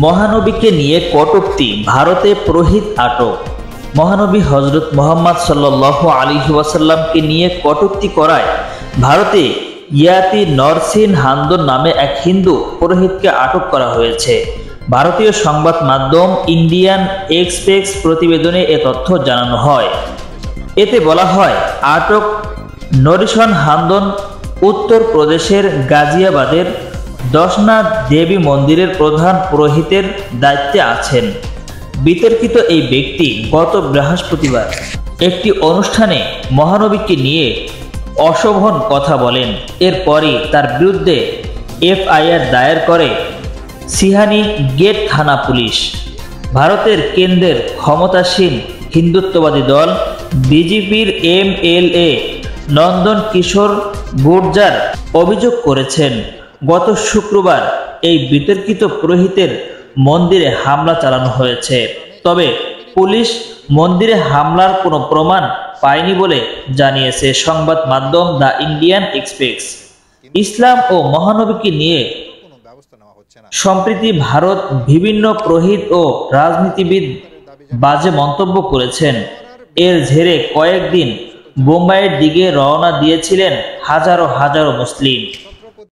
মহানবীকে নিয়ে কটূক্তি, ভারতে পুরোহিত আটক। মহানবী হযরত মুহাম্মদ সাল্লাল্লাহু আলাইহি ওয়াসাল্লামকে নিয়ে কটূক্তি করায় ভারতে ইয়াতি নরসিন হান্দন নামে এক হিন্দু পুরোহিতকে আটক করা হয়েছে। ভারতীয় সংবাদ মাধ্যম ইন্ডিয়ান এক্সপ্রেস প্রতিবেদনে এ তথ্য জানানো হয়। এতে বলা হয়, আটক নরসিন হান্দন উত্তর প্রদেশের গাজিয়াবাদের দশনাথ দেবী মন্দিরের প্রধান পুরোহিতের দায়িত্বে আছেন। বিতর্কিত এই ব্যক্তি গত বৃহস্পতিবার একটি অনুষ্ঠানে মহানবীকে নিয়ে অশোভন কথা বলেন। এরপরই তার বিরুদ্ধে এফআইআর দায়ের করে সিহানি গেট থানা পুলিশ। ভারতের কেন্দ্রের ক্ষমতাসীন হিন্দুত্ববাদী দল বিজেপির এমএলএ নন্দন কিশোর গুর্জার অভিযোগ করেছেন, গত শুক্রবার এই বিতর্কিত পুরোহিতের মন্দিরে হামলা চালানো হয়েছে। তবে পুলিশ মন্দিরে হামলার কোনো প্রমাণ পায়নি বলে জানিয়েছে সংবাদ মাধ্যম দ্য ইন্ডিয়ান এক্সপ্রেস। ইসলাম ও মহানবীকে নিয়ে সম্প্রতি ভারত বিভিন্ন পুরোহিত ও রাজনীতিবিদ বাজে মন্তব্য করেছেন। এর জেরে কয়েকদিন বোম্বাইয়ের দিকে রওনা দিয়েছিলেন হাজারো হাজারো মুসলিম।